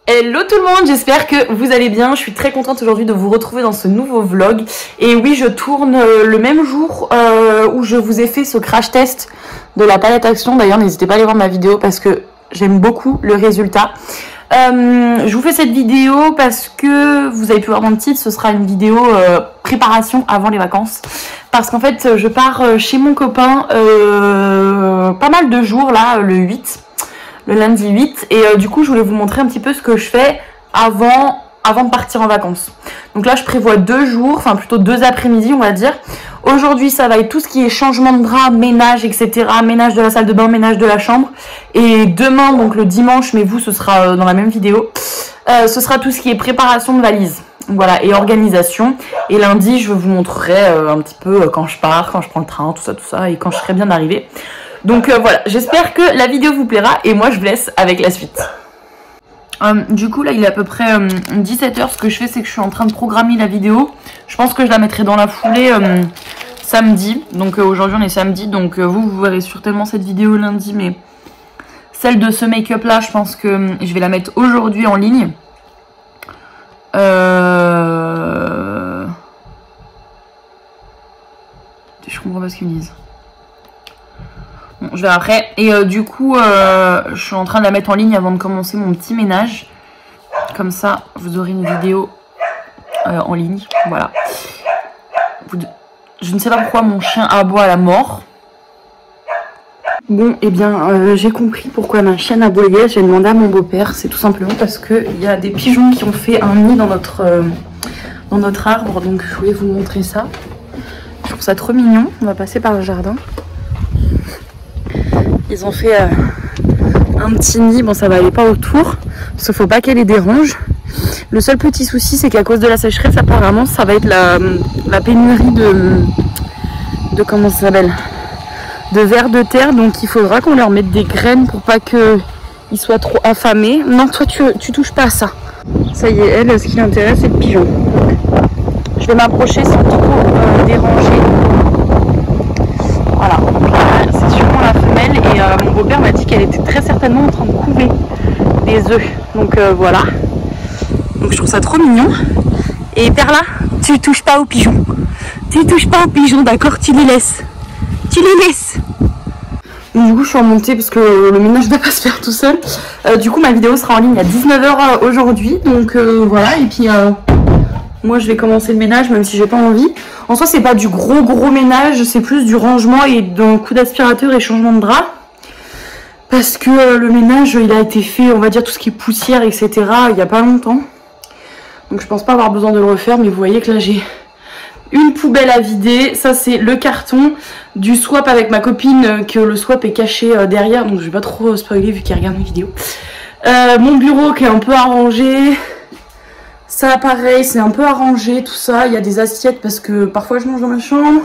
Hello tout le monde, j'espère que vous allez bien. Je suis très contente aujourd'hui de vous retrouver dans ce nouveau vlog. Et oui, je tourne le même jour où je vous ai fait ce crash test de la palette Action. D'ailleurs, n'hésitez pas à aller voir ma vidéo parce que j'aime beaucoup le résultat. Je vous fais cette vidéo parce que vous avez pu voir dans le titre, ce sera une vidéo préparation avant les vacances. Parce qu'en fait, je pars chez mon copain pas mal de jours là, le lundi 8, et du coup je voulais vous montrer un petit peu ce que je fais avant de partir en vacances. Donc là je prévois 2 jours, enfin plutôt 2 après-midi on va dire. Aujourd'hui ça va être tout ce qui est changement de drap, ménage etc, ménage de la salle de bain, ménage de la chambre, et demain donc le dimanche, mais vous ce sera dans la même vidéo, ce sera tout ce qui est préparation de valise. Voilà, et organisation. Et lundi je vous montrerai un petit peu quand je pars, quand je prends le train, tout ça, et quand je serai bien arrivée. Donc voilà, j'espère que la vidéo vous plaira et moi je vous laisse avec la suite. Du coup là il est à peu près 17 h. Ce que je fais c'est que je suis en train de programmer la vidéo. Je pense que je la mettrai dans la foulée samedi. Donc aujourd'hui on est samedi, donc vous verrez certainement cette vidéo lundi. Mais celle de ce make-up là, je pense que je vais la mettre aujourd'hui en ligne. Je comprends pas ce qu'ils me disent. Bon, je verrai après. Et du coup, je suis en train de la mettre en ligne avant de commencer mon petit ménage. Comme ça, vous aurez une vidéo en ligne. Voilà. Je ne sais pas pourquoi mon chien aboie à la mort. Bon, et bien, j'ai compris pourquoi ma chienne aboyait. J'ai demandé à mon beau-père. C'est tout simplement parce qu'il y a des pigeons qui ont fait un nid dans notre arbre. Donc, je voulais vous montrer ça. Je trouve ça trop mignon. On va passer par le jardin. Ils ont fait un petit nid, bon ça va aller pas autour, parce qu'il faut pas qu'elle les dérange. Le seul petit souci c'est qu'à cause de la sécheresse apparemment ça va être la pénurie de comment ça s'appelle, de vers de terre, donc il faudra qu'on leur mette des graines pour pas qu'ils soient trop affamés. Non, toi tu touches pas à ça. Ça y est, elle, ce qui l'intéresse c'est le pigeon. Je vais m'approcher sans trop déranger. Voilà, c'est sûrement la femelle et mon beau-père m'a dit qu'elle était très certainement en train de couver des œufs. Donc voilà. Donc je trouve ça trop mignon. Et Perla, tu touches pas aux pigeons. Tu touches pas aux pigeons, d'accord? Tu les laisses. Tu les laisses. Du coup je suis remontée parce que le ménage ne va pas se faire tout seul. Du coup ma vidéo sera en ligne à 19 h aujourd'hui. Donc voilà, et puis moi je vais commencer le ménage même si j'ai pas envie. En soi c'est pas du gros ménage, c'est plus du rangement et d'un coup d'aspirateur et changement de drap. Parce que le ménage il a été fait, on va dire tout ce qui est poussière etc. il y a pas longtemps. Donc je pense pas avoir besoin de le refaire, mais vous voyez que là j'ai une poubelle à vider. Ça c'est le carton du swap avec ma copine, que le swap est caché derrière. Donc je vais pas trop spoiler vu qu'elle regarde mes vidéos. Mon bureau qui est un peu arrangé. Ça pareil, c'est un peu arrangé tout ça. Il y a des assiettes parce que parfois je mange dans ma chambre.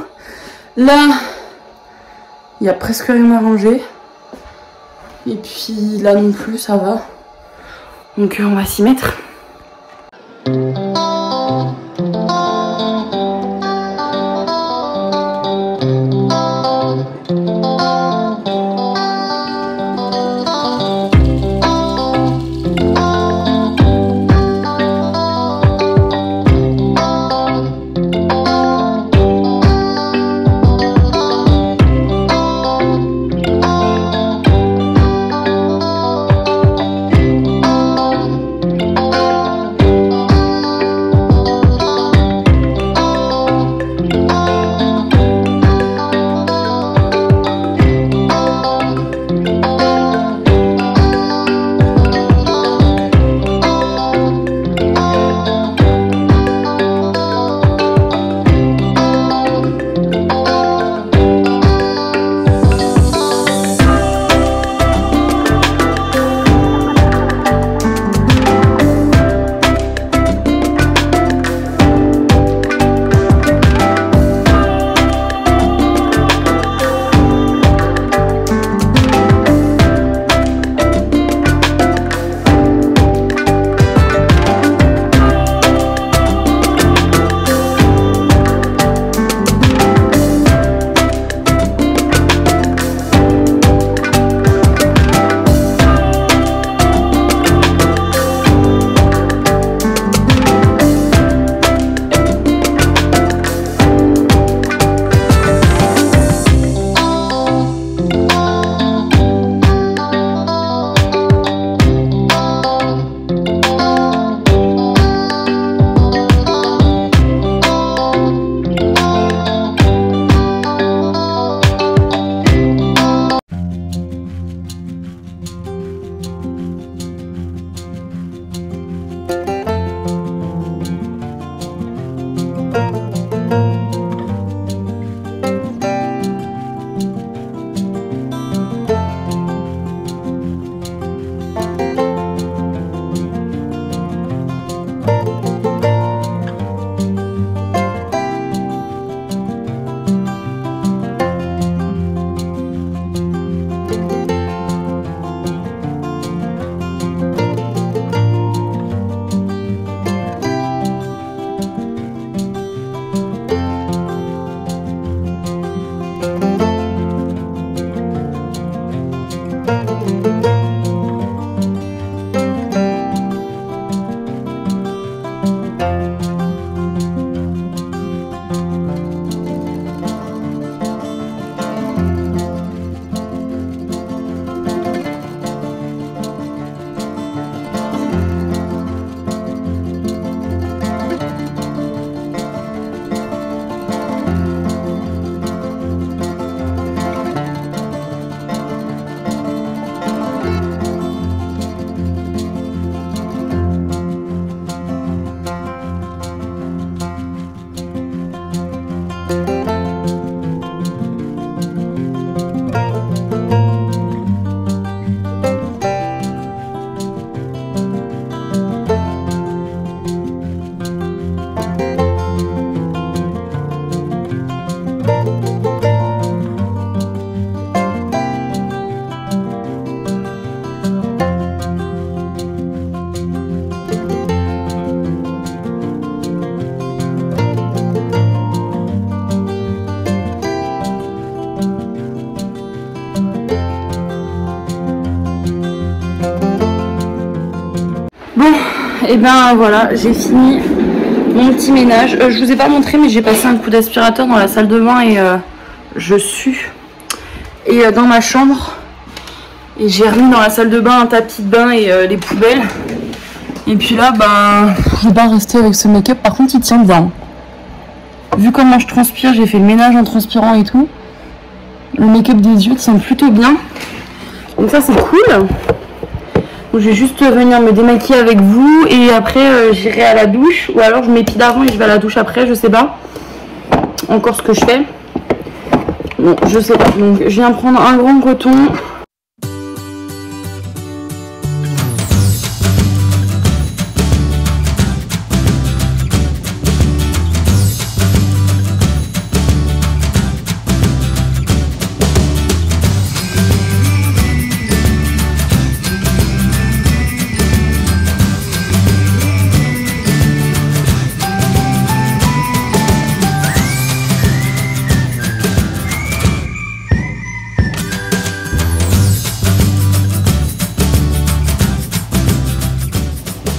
Là, il y a presque rien arrangé. Et puis là non plus, ça va. Donc on va s'y mettre. Bon, et ben voilà, j'ai fini mon petit ménage. Je vous ai pas montré, mais j'ai passé un coup d'aspirateur dans la salle de bain et je sue. Et dans ma chambre, et j'ai remis dans la salle de bain un tapis de bain et les poubelles. Et puis là, ben, je vais pas rester avec ce make-up. Par contre, il tient bien. Vu comment je transpire, j'ai fait le ménage en transpirant et tout. Le make-up des yeux tient plutôt bien. Donc ça, c'est cool. Donc, je vais juste venir me démaquiller avec vous. Et après, j'irai à la douche. Ou alors, je m'épile avant et je vais à la douche après. Je sais pas encore ce que je fais. Bon, je sais pas. Donc, je viens prendre un grand coton.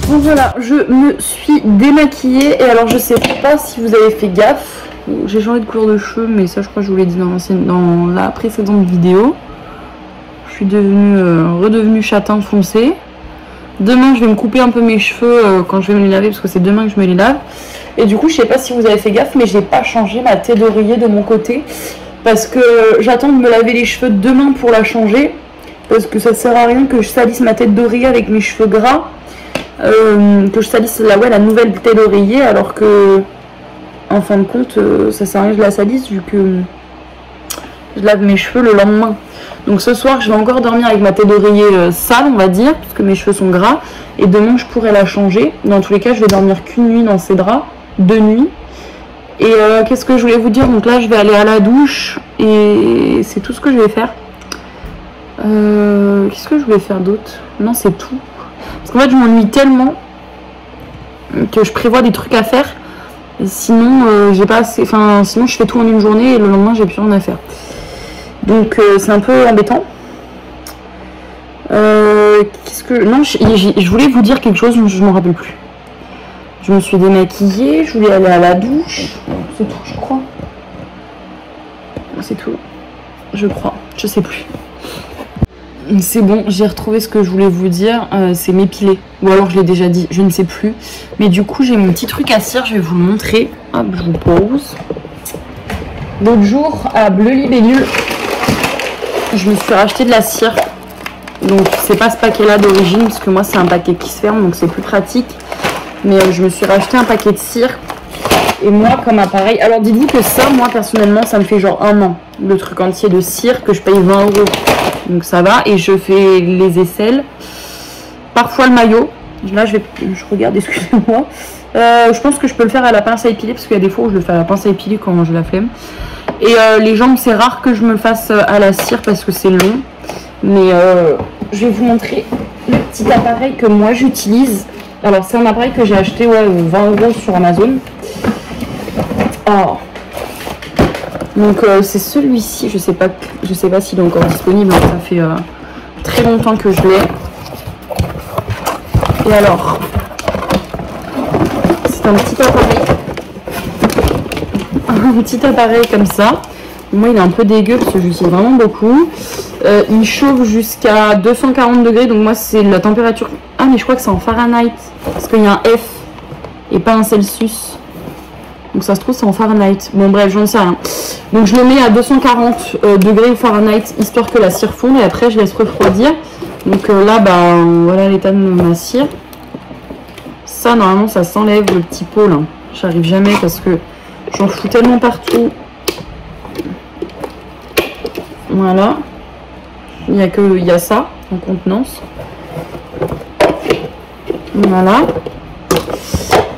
Donc voilà, je me suis démaquillée et alors je sais pas si vous avez fait gaffe, j'ai changé de couleur de cheveux mais ça je crois que je vous l'ai dit dans la précédente vidéo. Je suis redevenue châtain foncé. Demain je vais me couper un peu mes cheveux quand je vais me les laver parce que c'est demain que je me les lave. Et du coup je sais pas si vous avez fait gaffe mais j'ai pas changé ma tête d'oreiller de mon côté parce que j'attends de me laver les cheveux demain pour la changer parce que ça sert à rien que je salisse ma tête d'oreiller avec mes cheveux gras. Que je salisse la nouvelle tête d'oreiller alors que en fin de compte ça sert à rien que je la salisse vu que je lave mes cheveux le lendemain. Donc ce soir je vais encore dormir avec ma tête d'oreiller sale on va dire puisque mes cheveux sont gras et demain je pourrais la changer. Dans tous les cas je vais dormir qu'une nuit dans ces draps, 2 nuits. Et qu'est-ce que je voulais vous dire, donc là je vais aller à la douche et c'est tout ce que je vais faire. Qu'est-ce que je voulais faire d'autre? Non c'est tout. Parce qu'en fait je m'ennuie tellement que je prévois des trucs à faire. Et sinon j'ai pas assez. Enfin sinon je fais tout en une journée et le lendemain j'ai plus rien à faire. Donc c'est un peu embêtant. Qu'est-ce que. Non, je voulais vous dire quelque chose, mais je m'en rappelle plus. Je me suis démaquillée, je voulais aller à la douche. C'est tout, je crois. C'est tout. Je crois. Je sais plus. C'est bon, j'ai retrouvé ce que je voulais vous dire, c'est m'épiler. Ou alors je l'ai déjà dit, je ne sais plus. Mais du coup, j'ai mon petit truc à cire, je vais vous le montrer. Hop, je vous pose. L'autre jour, à Bleu Libellule, je me suis racheté de la cire. Donc, c'est pas ce paquet-là d'origine, parce que moi, c'est un paquet qui se ferme, donc c'est plus pratique. Mais je me suis racheté un paquet de cire. Et moi, comme appareil... Alors, dites-vous que ça, moi, personnellement, ça me fait genre 1 an. Le truc entier de cire que je paye 20 €. Donc ça va, et je fais les aisselles, parfois le maillot. Là je regarde, excusez-moi. Je pense que je peux le faire à la pince à épiler parce qu'il y a des fois où je le fais à la pince à épiler quand j'ai la flemme. Et les jambes c'est rare que je me le fasse à la cire parce que c'est long. Mais je vais vous montrer le petit appareil que moi j'utilise. Alors c'est un appareil que j'ai acheté 20 € sur Amazon. Oh. Donc c'est celui-ci, je sais pas s'il est encore disponible, ça fait très longtemps que je l'ai. Et alors, c'est un petit appareil comme ça. Moi il est un peu dégueu parce que je l'utilise vraiment beaucoup. Il chauffe jusqu'à 240 degrés, donc moi c'est la température. Ah mais je crois que c'est en Fahrenheit, parce qu'il y a un F et pas un Celsius. Donc ça se trouve c'est en Fahrenheit. Bon bref, j'en sais rien. Donc je le mets à 240 degrés Fahrenheit histoire que la cire fonde et après je laisse refroidir. Donc là bah voilà l'état de ma cire. Ça normalement ça s'enlève le petit pot là. J'arrive jamais parce que j'en fous tellement partout. Voilà. Il y a ça en contenance. Voilà.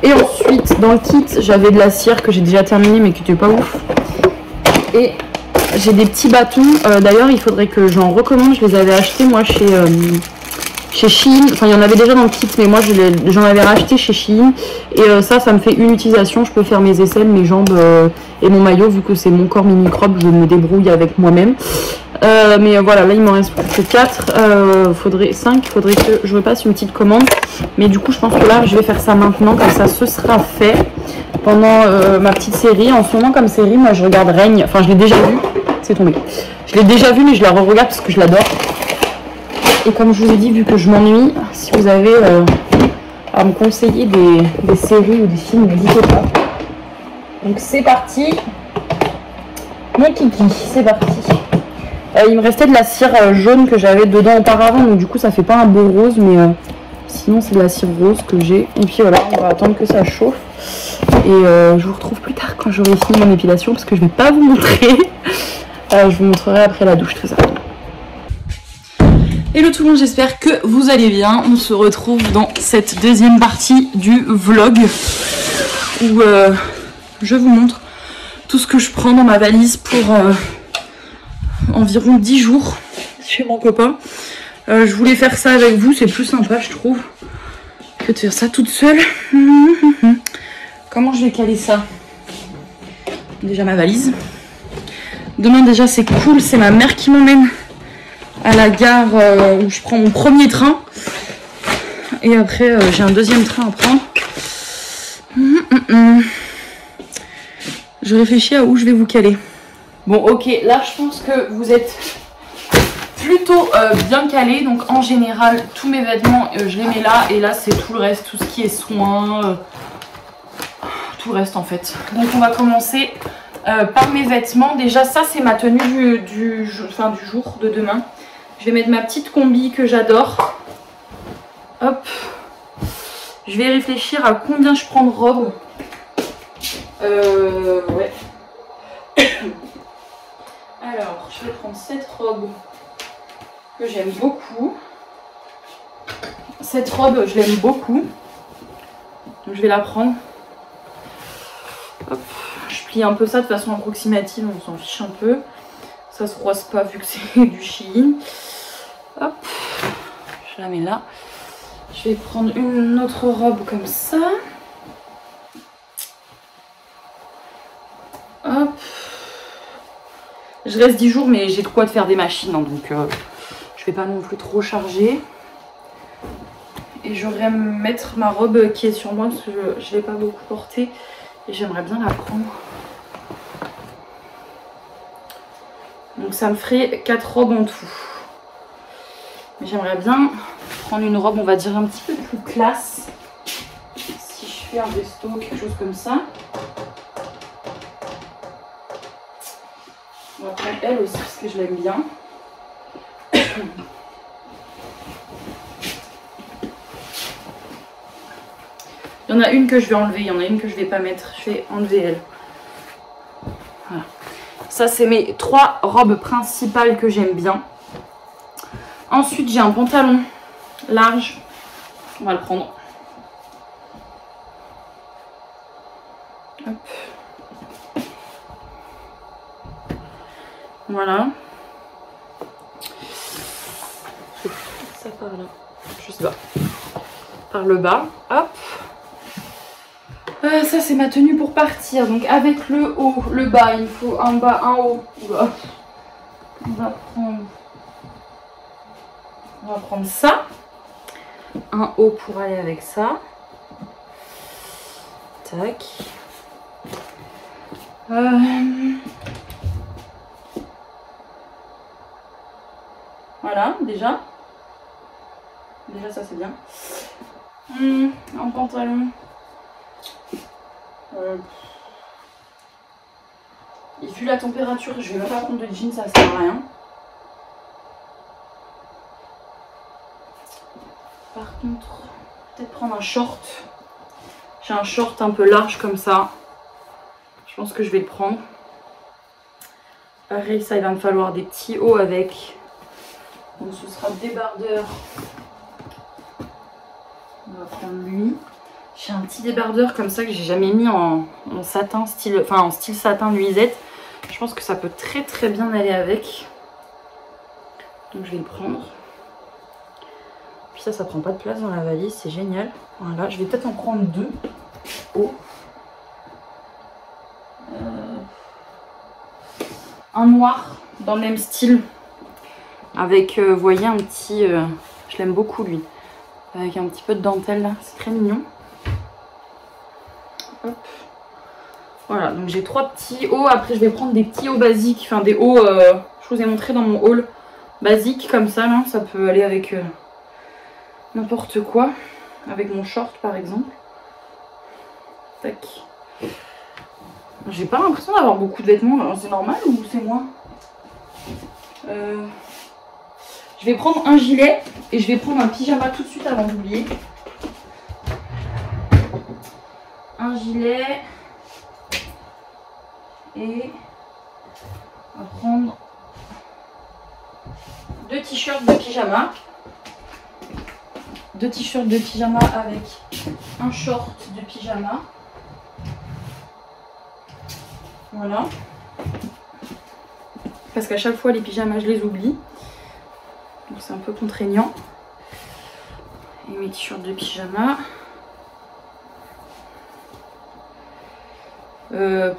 Et ensuite, dans le kit, j'avais de la cire que j'ai déjà terminée mais qui n'était pas ouf. Et j'ai des petits bâtons. D'ailleurs, il faudrait que j'en recommande. Je les avais achetés moi chez Shein. Enfin, il y en avait déjà dans le kit, mais moi j'en avais racheté chez Shein. Et ça me fait une utilisation. Je peux faire mes aisselles, mes jambes et mon maillot. Vu que c'est mon corps mini-crop, je me débrouille avec moi-même. Mais voilà, là il m'en reste plus que 4. Faudrait 5, faudrait que je repasse une petite commande. Mais du coup je pense que là je vais faire ça maintenant, comme ça ce sera fait pendant ma petite série. En ce moment comme série, moi je regarde Règne, enfin je l'ai déjà vu, c'est tombé. Je l'ai déjà vu mais je la re-regarde parce que je l'adore. Et comme je vous ai dit, vu que je m'ennuie, si vous avez à me conseiller des séries ou des films, n'hésitez pas. Donc c'est parti. Mon kiki, c'est parti. Il me restait de la cire jaune que j'avais dedans auparavant, donc du coup ça fait pas un beau rose, mais sinon c'est de la cire rose que j'ai. Et puis voilà, on va attendre que ça chauffe. Et je vous retrouve plus tard quand j'aurai fini mon épilation, parce que je vais pas vous montrer. Je vous montrerai après la douche, tout ça. Hello tout le monde, j'espère que vous allez bien. On se retrouve dans cette deuxième partie du vlog où je vous montre tout ce que je prends dans ma valise pour environ 10 jours chez mon copain. Je voulais faire ça avec vous, c'est plus sympa je trouve que de faire ça toute seule. Comment je vais caler ça? Déjà ma valise. Demain déjà c'est cool, c'est ma mère qui m'emmène à la gare où je prends mon premier train. Et après j'ai un deuxième train à prendre. Je réfléchis à où je vais vous caler. Bon ok, là je pense que vous êtes plutôt bien calés. Donc en général tous mes vêtements je les mets là. Et là c'est tout le reste, tout ce qui est soins, tout le reste en fait. Donc on va commencer par mes vêtements. Déjà ça c'est ma tenue du jour de demain. Je vais mettre ma petite combi que j'adore. Hop. Je vais réfléchir à combien je prends de robes. Ouais. Alors, je vais prendre cette robe que j'aime beaucoup. Cette robe, je l'aime beaucoup. Donc, je vais la prendre. Hop. Je plie un peu ça de façon approximative, on s'en fiche un peu. Ça se froisse pas vu que c'est du Shein. Hop. Je la mets là. Je vais prendre une autre robe comme ça. Hop. Je reste 10 jours mais j'ai de quoi de faire des machines, hein, donc je vais pas non plus trop charger. Et j'aurais mettre ma robe qui est sur moi parce que je ne l'ai pas beaucoup portée et j'aimerais bien la prendre. Donc ça me ferait 4 robes en tout. Mais j'aimerais bien prendre une robe on va dire un petit peu plus classe. Si je fais un resto, quelque chose comme ça. On va prendre elle aussi parce que je l'aime bien. Il y en a une que je vais enlever, il y en a une que je vais pas mettre. Je vais enlever elle. Voilà. Ça c'est mes 3 robes principales que j'aime bien. Ensuite j'ai un pantalon large. On va le prendre. Hop. Voilà. Ça par là. Je sais pas. Par le bas. Hop. Ça c'est ma tenue pour partir. Donc avec le haut, le bas, il me faut un bas, un haut. Oula. On va prendre ça. Un haut pour aller avec ça. Tac. Voilà, déjà. Déjà ça c'est bien. Un pantalon. Et vu la température, je vais même pas prendre de jeans, ça sert à rien. Par contre, peut-être prendre un short. J'ai un short un peu large comme ça. Je pense que je vais le prendre. Pareil, ça il va me falloir des petits hauts avec. Donc ce sera débardeur. On va prendre lui. J'ai un petit débardeur comme ça que j'ai jamais mis en satin style, enfin en style satin nuisette. Je pense que ça peut très très bien aller avec. Donc je vais le prendre. Puis ça prend pas de place dans la valise, c'est génial. Voilà, je vais peut-être en prendre 2 hauts. Un noir dans le même style Avec, vous voyez, un petit... je l'aime beaucoup, lui. Avec un petit peu de dentelle, là. C'est très mignon. Hop. Voilà, donc j'ai 3 petits hauts. Après, je vais prendre des petits hauts basiques. Enfin, des hauts, je vous ai montré dans mon haul basique, comme ça, là. Ça peut aller avec n'importe quoi. Avec mon short, par exemple. Tac. J'ai pas l'impression d'avoir beaucoup de vêtements. C'est normal ou c'est moi? Je vais prendre un gilet et je vais prendre un pyjama tout de suite avant d'oublier. Un gilet et on va prendre 2 t-shirts de pyjama. 2 t-shirts de pyjama avec un short de pyjama. Voilà. Parce qu'à chaque fois les pyjamas je les oublie. Donc c'est un peu contraignant. Et mes t-shirts de pyjama. Je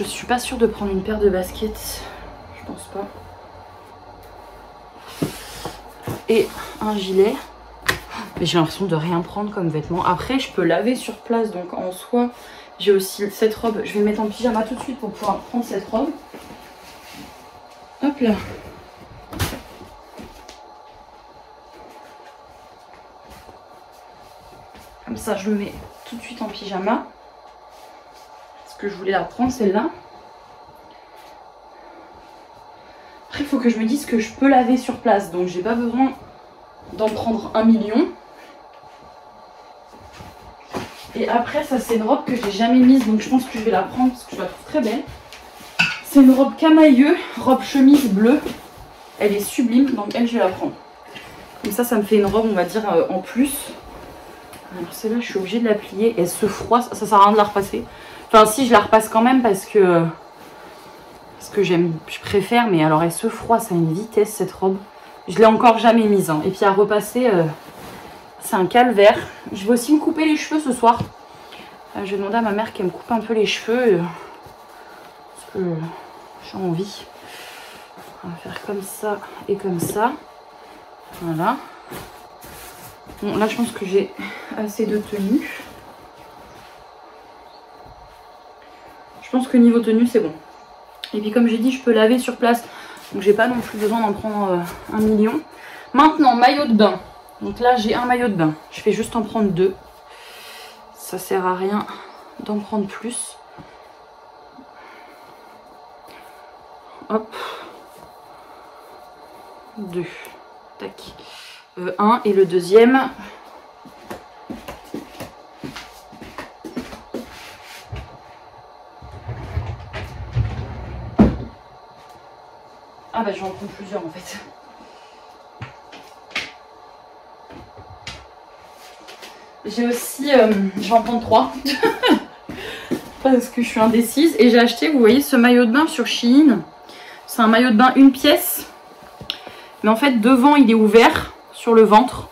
suis pas sûre de prendre une paire de baskets. Je pense pas. Et un gilet. Mais j'ai l'impression de rien prendre comme vêtements. Après je peux laver sur place. Donc en soi j'ai aussi cette robe. Je vais mettre en pyjama tout de suite pour pouvoir prendre cette robe. Hop là. Comme ça je le mets tout de suite en pyjama. Parce que je voulais la prendre celle-là. Après il faut que je me dise que je peux laver sur place. Donc j'ai pas besoin d'en prendre 1 million. Et après ça c'est une robe que j'ai jamais mise. Donc je pense que je vais la prendre parce que je la trouve très belle. C'est une robe camailleux, robe chemise bleue. Elle est sublime, donc elle je vais la prendre. Comme ça me fait une robe on va dire en plus. Alors celle-là je suis obligée de la plier. Elle se froisse, ça sert à rien de la repasser. Enfin si je la repasse quand même parce que je préfère. Mais alors elle se froisse à une vitesse cette robe. Je l'ai encore jamais mise. Hein. Et puis à repasser, c'est un calvaire. Je vais aussi me couper les cheveux ce soir. Je vais demander à ma mère qu'elle me coupe un peu les cheveux. Parce que j'ai envie. On va faire comme ça et comme ça. Voilà. Bon, là, je pense que j'ai assez de tenue. Je pense que niveau tenue, c'est bon. Et puis, comme j'ai dit, je peux laver sur place. Donc, j'ai pas non plus besoin d'en prendre 1 million. Maintenant, maillot de bain. Donc là, j'ai un maillot de bain. Je vais juste en prendre 2. Ça sert à rien d'en prendre plus. Hop. 2. Tac. Un et le deuxième. Ah bah je vais en prendre plusieurs en fait. J'ai aussi, je vais en prendre 3. Parce que je suis indécise. Et j'ai acheté, vous voyez, ce maillot de bain sur Shein. C'est un maillot de bain une pièce. Mais en fait, devant, il est ouvert sur le ventre.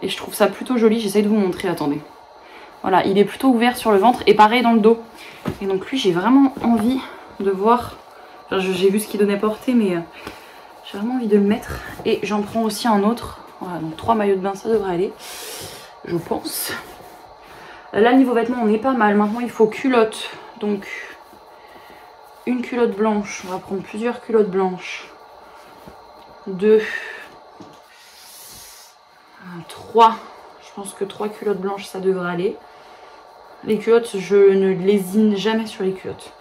Et je trouve ça plutôt joli. J'essaie de vous montrer, attendez. Voilà, il est plutôt ouvert sur le ventre. Et pareil dans le dos. Et donc lui, j'ai vraiment envie de voir. Enfin, j'ai vu ce qu'il donnait portée, mais j'ai vraiment envie de le mettre. Et j'en prends aussi un autre. Voilà, donc 3 maillots de bain, ça devrait aller. Je pense. Là, niveau vêtements, on est pas mal. Maintenant, il faut culotte. Donc, une culotte blanche. On va prendre plusieurs culottes blanches. 2. 3. Je pense que 3 culottes blanches, ça devrait aller. Les culottes, je ne lésine jamais sur les culottes.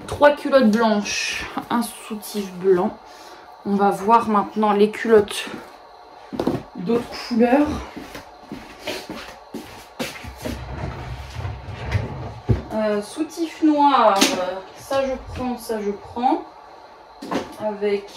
3 culottes blanches. Un soutif blanc. On va voir maintenant les culottes d'autres couleurs. Soutif noir, ça je prends, ça je prends. Avec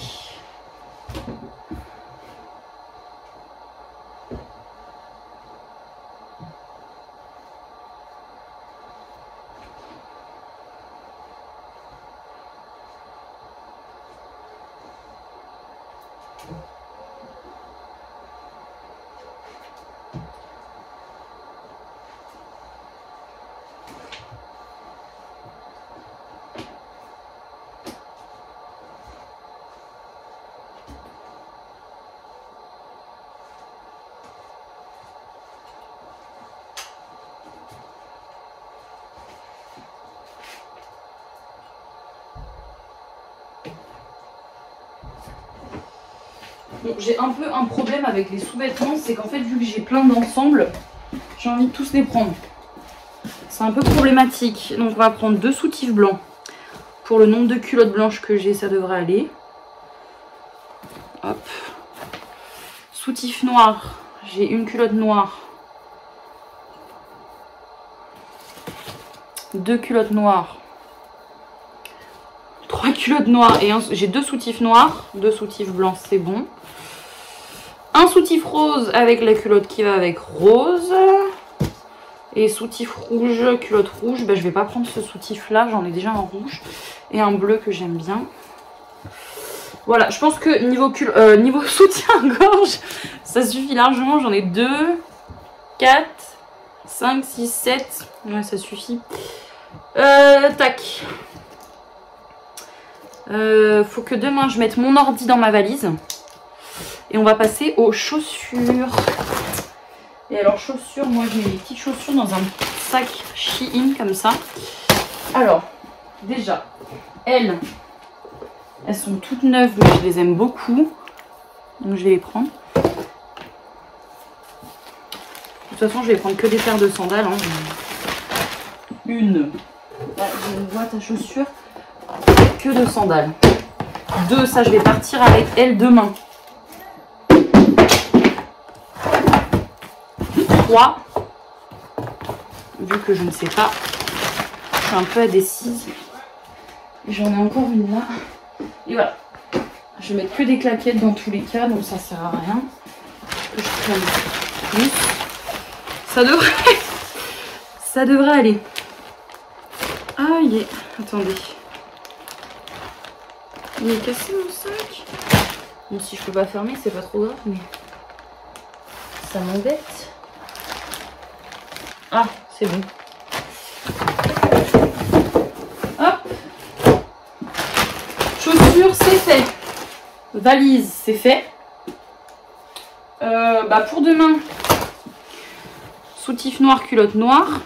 Bon, j'ai un peu un problème avec les sous-vêtements, c'est qu'en fait, vu que j'ai plein d'ensembles, j'ai envie de tous les prendre. C'est un peu problématique. Donc, on va prendre 2 soutifs blancs. Pour le nombre de culottes blanches que j'ai, ça devrait aller. Hop. Soutif noir. J'ai une culotte noire. 2 culottes noires. 3 culottes noires. Et j'ai 2 soutifs noirs. 2 soutifs blancs, c'est bon. Un soutif rose avec la culotte qui va avec rose. Et soutif rouge, culotte rouge. Ben, je vais pas prendre ce soutif là, j'en ai déjà un rouge. Et un bleu que j'aime bien. Voilà, je pense que niveau soutien-gorge, ça suffit largement. J'en ai 2, 4, 5, 6, 7. Ouais, ça suffit. Tac. Faut que demain je mette mon ordi dans ma valise. Et on va passer aux chaussures. Et alors chaussures, moi je mets les petites chaussures dans un sac Shein comme ça. Alors, déjà, elles sont toutes neuves, mais je les aime beaucoup. Donc je vais les prendre. De toute façon, je vais prendre que des paires de sandales. Hein. Une. Là, j'ai une boîte à chaussures. Que de sandales. 2, ça je vais partir avec elles demain. 3. Vu que je ne sais pas. Je suis un peu indécise. J'en ai encore une là. Et voilà. Je vais mettre que des claquettes dans tous les cas, donc ça sert à rien. Que je prenne plus. Ça devrait aller. Ah, il est... Attendez. Il est cassé mon sac. Bon, si je peux pas fermer, c'est pas trop grave, mais... Ça m'embête. Ah, c'est bon. Hop. Chaussures, c'est fait. Valise, c'est fait. Pour demain, soutif noir, culotte noire.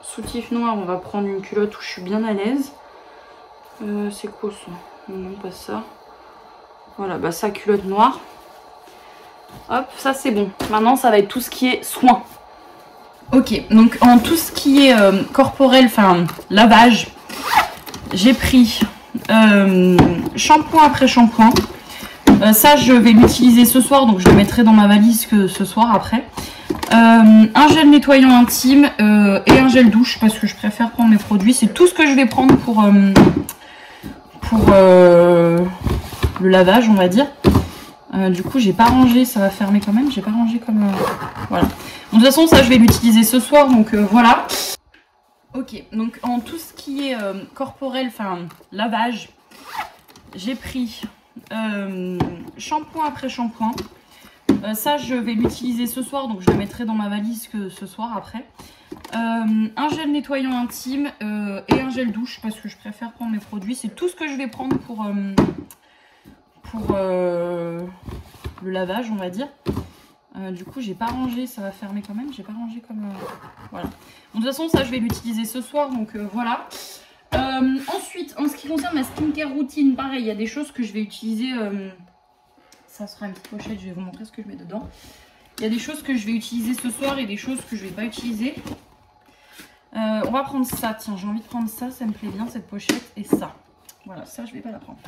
Soutif noir, on va prendre une culotte où je suis bien à l'aise. C'est quoi ça? Non, pas ça. Voilà, bah ça, culotte noire. Hop, ça c'est bon. Maintenant, ça va être tout ce qui est soin. Ok, donc en tout ce qui est corporel, enfin lavage, j'ai pris shampoing après shampoing. Ça, je vais l'utiliser ce soir, donc je le mettrai dans ma valise que ce soir après. Un gel nettoyant intime et un gel douche parce que je préfère prendre mes produits. C'est tout ce que je vais prendre pour le lavage, on va dire. Du coup, j'ai pas rangé, ça va fermer quand même. J'ai pas rangé comme voilà. De toute façon, ça, je vais l'utiliser ce soir, donc voilà. Ok, donc en tout ce qui est corporel, enfin lavage, j'ai pris shampoing après shampoing. Ça, je vais l'utiliser ce soir, donc je le mettrai dans ma valise que ce soir après. Un gel nettoyant intime et un gel douche parce que je préfère prendre mes produits. C'est tout ce que je vais prendre pour le lavage, on va dire. Du coup, j'ai pas rangé, ça va fermer quand même. J'ai pas rangé comme voilà. Bon, de toute façon, ça, je vais l'utiliser ce soir, donc voilà. Ensuite, en ce qui concerne ma skincare routine, pareil, il y a des choses que je vais utiliser. Ça sera une petite pochette, je vais vous montrer ce que je mets dedans. Il y a des choses que je vais utiliser ce soir et des choses que je vais pas utiliser. On va prendre ça, tiens, j'ai envie de prendre ça, ça me plaît bien cette pochette, et ça. Voilà, ça je vais pas la prendre.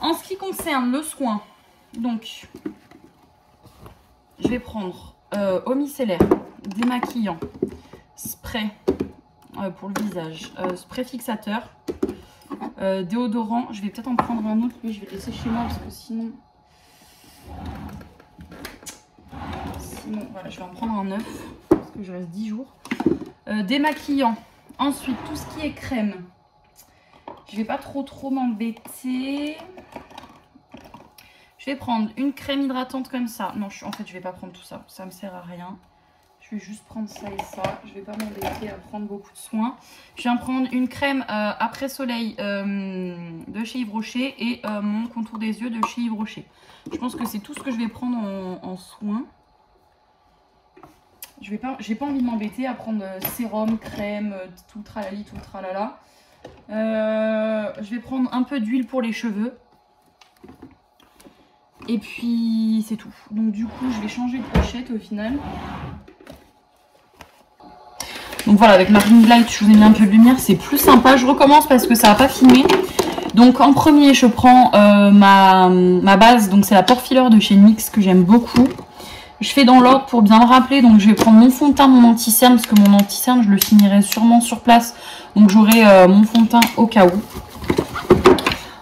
En ce qui concerne le soin, donc, je vais prendre eau micellaire, démaquillant, spray pour le visage, spray fixateur, déodorant. Je vais peut-être en prendre un autre, lui je vais le laisser chez moi parce que sinon... voilà, je vais en prendre un neuf parce que je reste 10 jours. Démaquillant. Ensuite, tout ce qui est crème. Je vais pas trop m'embêter. Je vais prendre une crème hydratante comme ça. Non, en fait, je vais pas prendre tout ça. Ça me sert à rien. Je vais juste prendre ça et ça. Je vais pas m'embêter à prendre beaucoup de soins. Je vais en prendre une crème après soleil de chez Yves Rocher et mon contour des yeux de chez Yves Rocher. Je pense que c'est tout ce que je vais prendre en soins. J'ai pas envie de m'embêter à prendre sérum, crème, tout le tralali, tout le tralala. Je vais prendre un peu d'huile pour les cheveux. Et puis c'est tout. Donc du coup je vais changer de pochette au final. Donc voilà, avec ma ring light je vous ai mis un peu de lumière, c'est plus sympa. Je recommence parce que ça n'a pas filmé. Donc en premier je prends ma base, donc c'est la pore filler de chez NYX que j'aime beaucoup. Je fais dans l'ordre pour bien me rappeler, donc je vais prendre mon fond de teint, mon anti-cerne, parce que mon anti-cerne je le finirai sûrement sur place. Donc j'aurai mon fond de teint au cas où.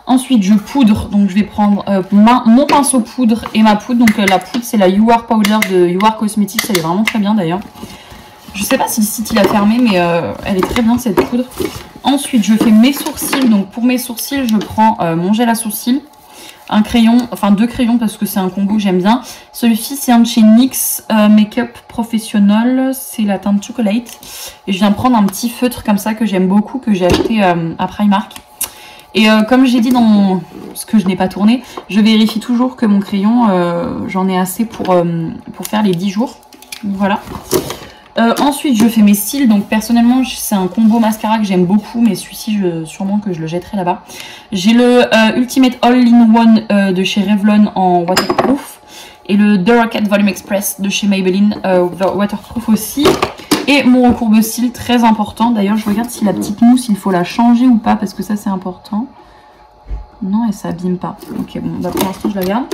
Ensuite je poudre, donc je vais prendre mon pinceau poudre et ma poudre. Donc la poudre c'est la You Are Powder de You Are Cosmetics, elle est vraiment très bien d'ailleurs. Je sais pas si le site il a fermé, mais elle est très bien cette poudre. Ensuite je fais mes sourcils, donc pour mes sourcils je prends mon gel à sourcils. Un crayon, enfin 2 crayons parce que c'est un combo que j'aime bien. Celui-ci c'est un de chez NYX Makeup Professional, c'est la teinte chocolate. Et je viens prendre un petit feutre comme ça que j'aime beaucoup, que j'ai acheté à Primark. Et comme j'ai dit dans ce que je n'ai pas tourné, je vérifie toujours que mon crayon, j'en ai assez pour faire les 10 jours. Voilà. Ensuite je fais mes cils, donc personnellement c'est un combo mascara que j'aime beaucoup, mais celui-ci sûrement que je le jetterai là-bas. J'ai le Ultimate All-in-One de chez Revlon en waterproof et le The Rocket Volume Express de chez Maybelline waterproof aussi. Et mon recourbe cils, très important, d'ailleurs je regarde si la petite mousse il faut la changer ou pas parce que ça c'est important. Non, elle s'abîme pas. Ok, bon bah pour l'instant je la garde.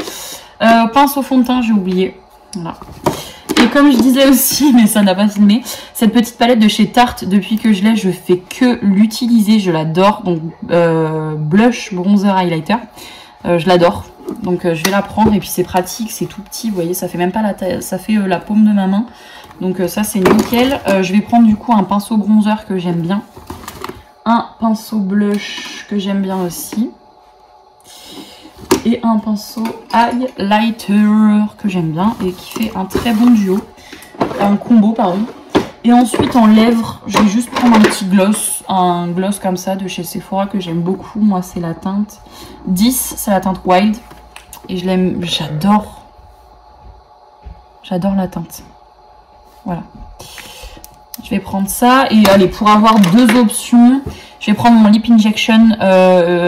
Pince au fond de teint, j'ai oublié. Voilà. Et comme je disais aussi, mais ça n'a pas filmé, cette petite palette de chez Tarte, depuis que je l'ai, je fais que l'utiliser, je l'adore. Donc blush, bronzer, highlighter, je l'adore. Donc je vais la prendre et puis c'est pratique, c'est tout petit, vous voyez, ça fait même pas la taille, ça fait la paume de ma main. Donc ça c'est nickel. Je vais prendre du coup un pinceau bronzer que j'aime bien, un pinceau blush que j'aime bien aussi. Et un pinceau highlighter que j'aime bien et qui fait un très bon duo, un combo pardon. Et ensuite en lèvres, je vais juste prendre un gloss comme ça de chez Sephora que j'aime beaucoup. Moi c'est la teinte 10, c'est la teinte Wild et je l'aime, j'adore la teinte. Voilà. Je vais prendre ça et allez, pour avoir 2 options, je vais prendre mon Lip Injection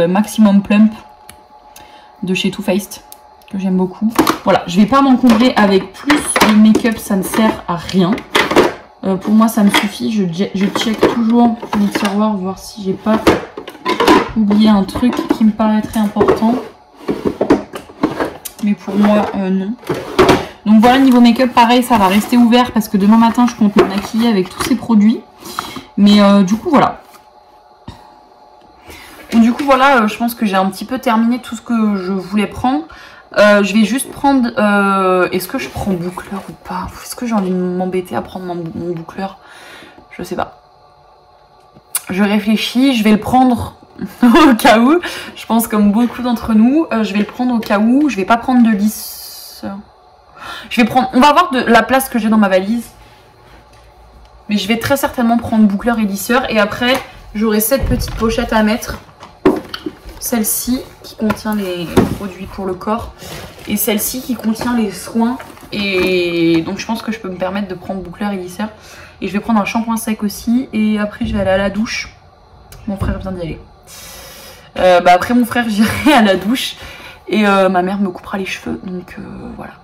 Maximum Plump de chez Too Faced que j'aime beaucoup. Voilà, je vais pas m'encombrer avec plus de make-up, ça ne sert à rien. Pour moi ça me suffit, je check toujours mes tiroirs voir si j'ai pas oublié un truc qui me paraîtrait important. Mais pour moi non. Donc voilà, niveau make-up pareil, ça va rester ouvert parce que demain matin je compte me maquiller avec tous ces produits. Mais du coup voilà. Du coup voilà, je pense que j'ai un petit peu terminé tout ce que je voulais prendre. Je vais juste prendre... est-ce que je prends boucleur ou pas? Est-ce que j'ai envie de m'embêter à prendre mon boucleur? Je sais pas. Je réfléchis, je vais le prendre au cas où. Je pense comme beaucoup d'entre nous. Je vais le prendre au cas où. Je vais pas prendre de lisseur. Je vais prendre... On va voir de la place que j'ai dans ma valise. Mais je vais très certainement prendre boucleur et lisseur. Et après, j'aurai cette petite pochette à mettre. Celle-ci qui contient les produits pour le corps et celle-ci qui contient les soins, et donc je pense que je peux me permettre de prendre boucleur et lisseur. Et je vais prendre un shampoing sec aussi et après je vais aller à la douche. Mon frère vient d'y aller. Après mon frère j'irai à la douche et ma mère me coupera les cheveux, donc voilà.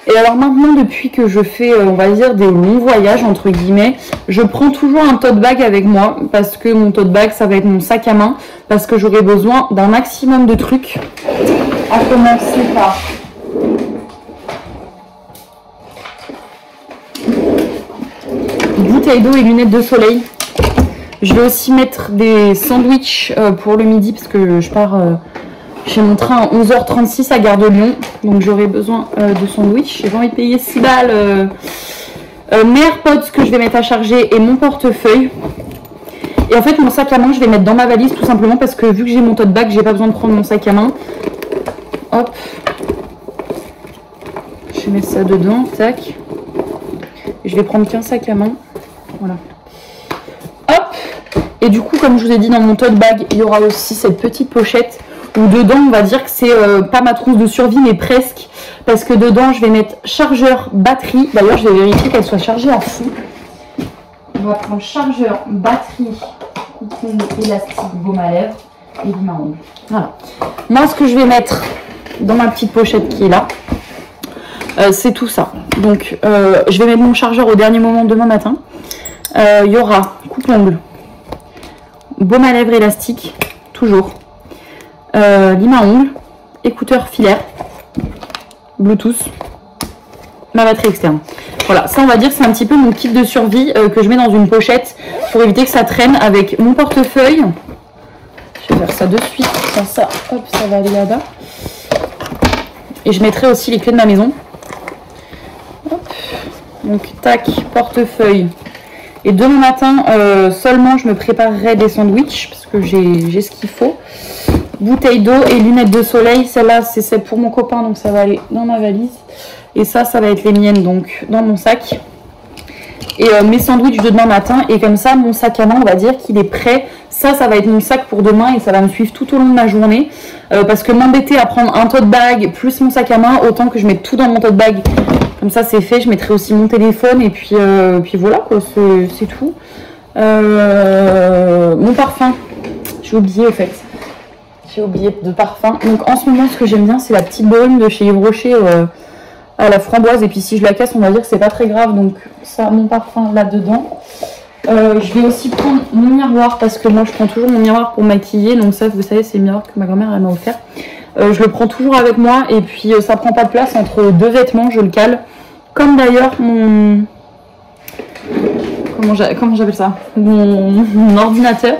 Et alors maintenant, depuis que je fais, on va dire, des longs voyages, entre guillemets, je prends toujours un tote bag avec moi, parce que mon tote bag, ça va être mon sac à main, parce que j'aurai besoin d'un maximum de trucs. À commencer par bouteille d'eau et lunettes de soleil. Je vais aussi mettre des sandwichs pour le midi, parce que je pars... J'ai mon train à 11h36 à Gare de Lyon, donc j'aurai besoin de sandwich. J'ai pas envie de payer 6 balles. Mes AirPods que je vais mettre à charger et mon portefeuille. Et en fait, mon sac à main, je vais mettre dans ma valise tout simplement parce que vu que j'ai mon tote bag, j'ai pas besoin de prendre mon sac à main. Hop. Je vais mettre ça dedans, tac. Et je vais prendre qu'un sac à main. Voilà. Hop. Et du coup, comme je vous ai dit, dans mon tote bag, il y aura aussi cette petite pochette. Où dedans, on va dire que c'est pas ma trousse de survie, mais presque. Parce que dedans, je vais mettre chargeur, batterie. D'ailleurs, je vais vérifier qu'elle soit chargée à fond. On va prendre chargeur, batterie, concombre, élastique, baume à lèvres. et du marron. Voilà. Moi, ce que je vais mettre dans ma petite pochette qui est là, c'est tout ça. Donc, je vais mettre mon chargeur au dernier moment demain matin. Il y aura coupe-ongles, baume à lèvres élastique, toujours, lime à ongles, écouteurs filaires, Bluetooth, ma batterie externe. Voilà, ça on va dire c'est un petit peu mon kit de survie que je mets dans une pochette pour éviter que ça traîne avec mon portefeuille. Je vais faire ça de suite, sans ça, hop, ça va aller là-bas. Et je mettrai aussi les clés de ma maison. Hop. Donc tac, portefeuille. Et demain matin, seulement je me préparerai des sandwichs parce que j'ai ce qu'il faut. Bouteille d'eau et lunettes de soleil. Celle-là, c'est celle pour mon copain, donc ça va aller dans ma valise. Et ça va être les miennes, donc dans mon sac. Et mes sandwichs de demain matin. Et comme ça, mon sac à main, on va dire qu'il est prêt. Ça va être mon sac pour demain et ça va me suivre tout au long de ma journée. Parce que m'embêter à prendre un tote bag plus mon sac à main, autant que je mette tout dans mon tote bag. Comme ça, c'est fait. Je mettrai aussi mon téléphone et puis voilà, quoi. C'est tout. Mon parfum. J'ai oublié, au fait. J'ai oublié de parfum. Donc, en ce moment, ce que j'aime bien, c'est la petite Bohème de chez Yves Rocher à la framboise. Et puis, si je la casse, on va dire que c'est pas très grave. Donc, ça, mon parfum là-dedans. Je vais aussi prendre mon miroir parce que moi, je prends toujours mon miroir pour maquiller. Donc, ça, vous savez, c'est le miroir que ma grand-mère m'a offert. Je le prends toujours avec moi. Et puis, ça prend pas de place entre deux vêtements. Je le cale. Comme d'ailleurs mon... Comment j'appelle ça, mon ordinateur.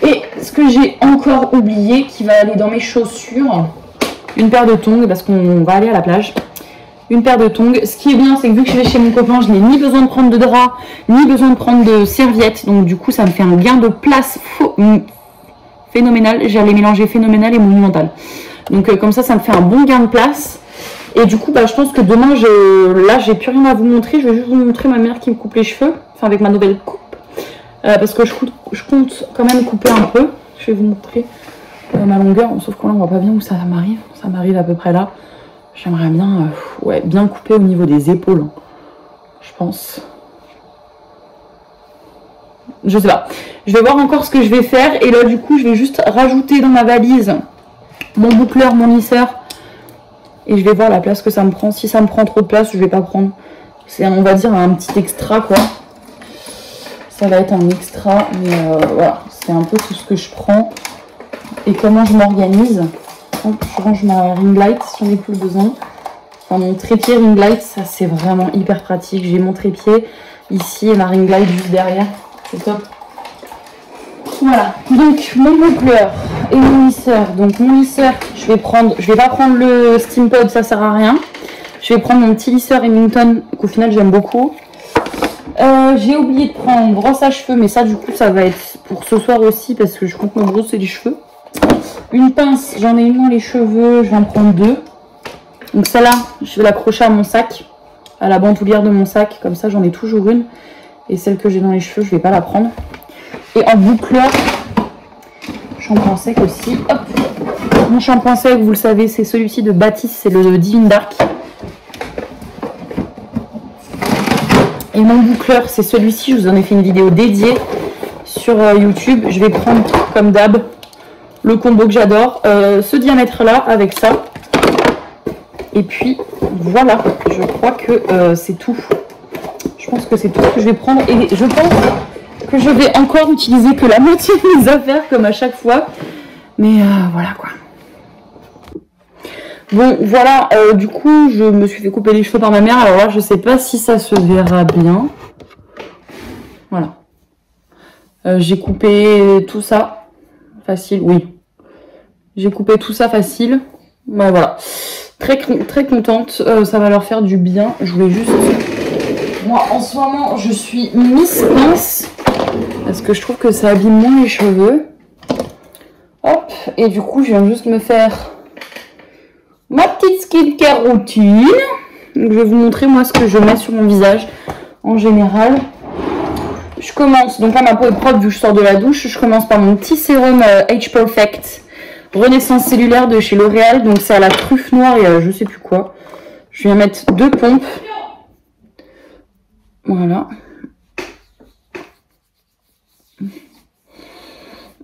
Et ce que j'ai encore oublié, qui va aller dans mes chaussures, une paire de tongs, parce qu'on va aller à la plage. Une paire de tongs. Ce qui est bien, c'est que vu que je vais chez mon copain, je n'ai ni besoin de prendre de drap, ni besoin de prendre de serviettes. Donc du coup, ça me fait un gain de place phénoménal. J'allais mélanger phénoménal et monumental. Donc comme ça me fait un bon gain de place. Et du coup, bah, je pense que demain, là, j'ai plus rien à vous montrer. Je vais juste vous montrer ma mère qui me coupe les cheveux. Enfin, avec ma nouvelle coupe. Parce que je compte quand même couper un peu. Je vais vous montrer ma longueur. Sauf que là, on voit pas bien où ça m'arrive. Ça m'arrive à peu près là. J'aimerais bien, ouais, bien couper au niveau des épaules. Je pense. Je sais pas. Je vais voir encore ce que je vais faire. Et là, du coup, je vais juste rajouter dans ma valise mon boucleur, mon lisseur. Et je vais voir la place que ça me prend. Si ça me prend trop de place, je vais pas prendre. C'est, on va dire, un petit extra, quoi. Ça va être un extra. Mais voilà, c'est un peu tout ce que je prends. Et comment je m'organise. Je range ma ring light si j'en ai plus besoin. Enfin, mon trépied ring light, ça c'est vraiment hyper pratique. J'ai mon trépied ici et ma ring light juste derrière. C'est top. Voilà, donc mon boucleur et mon lisseur. Donc mon lisseur, je vais pas prendre le Steam Pod, ça sert à rien. Je vais prendre mon petit lisseur Remington, qu'au final j'aime beaucoup. J'ai oublié de prendre une brosse à cheveux, mais ça du coup ça va être pour ce soir aussi parce que je compte me brosser les cheveux. Une pince, j'en ai une dans les cheveux, je vais en prendre deux. Donc celle-là, je vais l'accrocher à mon sac, à la bandoulière de mon sac, comme ça j'en ai toujours une. Et celle que j'ai dans les cheveux, je vais pas la prendre. Et en boucleur, shampoing sec aussi. Hop. Mon shampoing sec, vous le savez, c'est celui-ci de Baptiste, c'est le Divine Dark. Et mon boucleur, c'est celui-ci, je vous en ai fait une vidéo dédiée sur YouTube. Je vais prendre, comme d'hab, le combo que j'adore. Ce diamètre-là, avec ça. Et puis, voilà. Je crois que c'est tout. Je pense que c'est tout ce que je vais prendre. Et je pense que je vais encore utiliser que la moitié de mes affaires, comme à chaque fois. Mais voilà, quoi. Bon, voilà, du coup, je me suis fait couper les cheveux par ma mère. Alors là, je sais pas si ça se verra bien. Voilà. J'ai coupé tout ça. Facile, oui. J'ai coupé tout ça facile. Ouais, voilà. Très, très contente. Ça va leur faire du bien. Je voulais juste... Moi, en ce moment, je suis Miss Pince. Parce que je trouve que ça abîme moins les cheveux. Hop. Et du coup, je viens juste me faire... ma petite skincare routine. Donc, je vais vous montrer moi ce que je mets sur mon visage en général. Je commence, donc là ma peau est propre vu que je sors de la douche. Je commence par mon petit sérum Age Perfect Renaissance cellulaire de chez L'Oréal. Donc c'est à la truffe noire et je sais plus quoi. Je viens mettre 2 pompes. Voilà.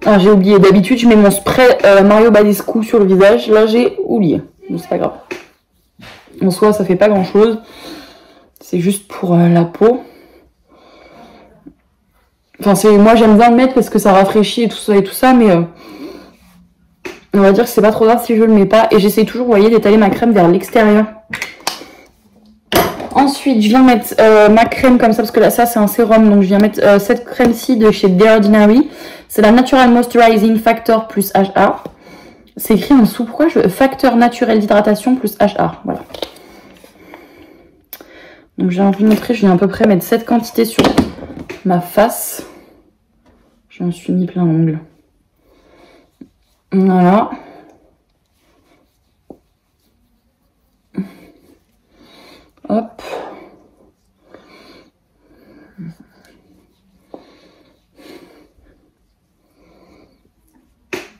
Ah, j'ai oublié. D'habitude, je mets mon spray Mario Badescu sur le visage. Là, j'ai oublié. Bon, c'est pas grave. En soi, ça fait pas grand chose. C'est juste pour la peau. Enfin, moi, j'aime bien le mettre parce que ça rafraîchit et tout ça, mais on va dire que c'est pas trop grave si je le mets pas. Et j'essaie toujours, vous voyez, d'étaler ma crème vers l'extérieur. Ensuite, je viens mettre ma crème comme ça, parce que là, ça, c'est un sérum. Donc, je viens mettre cette crème-ci de chez The Ordinary. C'est la Natural Moisturizing Factor plus HA. C'est écrit en dessous. Pourquoi facteur naturel d'hydratation plus HA. Voilà. Donc, j'ai envie de montrer. Je viens à peu près mettre cette quantité sur ma face. Je m'en suis mis plein l'ongle. Voilà. Hop.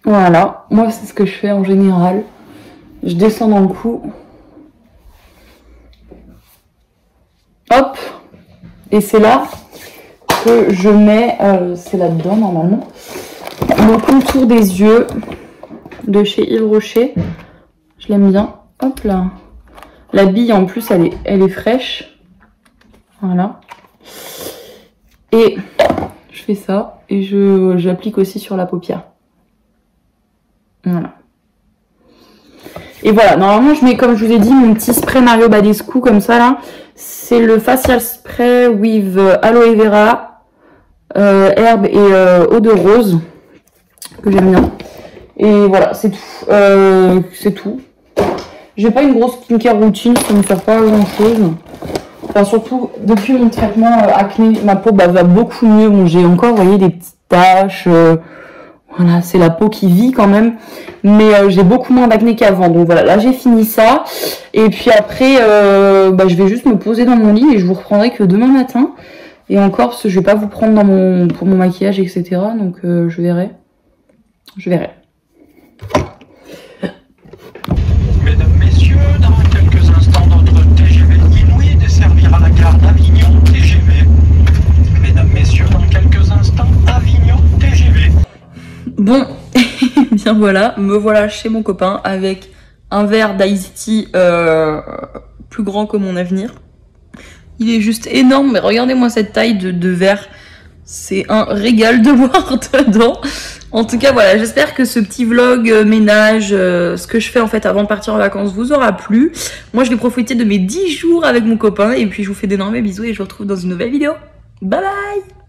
Voilà, moi c'est ce que je fais en général. Je descends dans le cou. Hop. Et c'est là que je mets, c'est là-dedans normalement, mon contour des yeux de chez Yves Rocher. Je l'aime bien. Hop là. La bille en plus elle est fraîche. Voilà. Et je fais ça et j'applique aussi sur la paupière. Voilà. Et voilà, normalement je mets, comme je vous ai dit, mon petit spray Mario Badescu comme ça là. C'est le facial spray with aloe vera, herbe et eau de rose que j'aime bien. Et voilà, c'est tout. C'est tout. J'ai pas une grosse skincare routine, ça ne sert pas à grand chose. Enfin, surtout depuis mon traitement acné, ma peau va beaucoup mieux. Bon, j'ai encore, vous voyez, des petites taches. Voilà, c'est la peau qui vit quand même. Mais j'ai beaucoup moins d'acné qu'avant. Donc voilà, là j'ai fini ça. Et puis après, je vais juste me poser dans mon lit et je vous reprendrai que demain matin. Et encore, parce que je vais pas vous prendre pour mon maquillage, etc. Donc je verrai. Je verrai. Mesdames, messieurs, dans quelques instants, notre TGV Inouï desservira la gare d'Avignon TGV. Mesdames, messieurs, dans quelques instants, Avignon TGV. Bon, bien voilà, me voilà chez mon copain avec un verre d'Ice Tea plus grand que mon avenir. Il est juste énorme, mais regardez-moi cette taille de verre. C'est un régal de boire dedans. En tout cas, voilà, j'espère que ce petit vlog ménage, ce que je fais en fait avant de partir en vacances, vous aura plu. Moi, je vais profiter de mes 10 jours avec mon copain et puis je vous fais d'énormes bisous et je vous retrouve dans une nouvelle vidéo. Bye bye!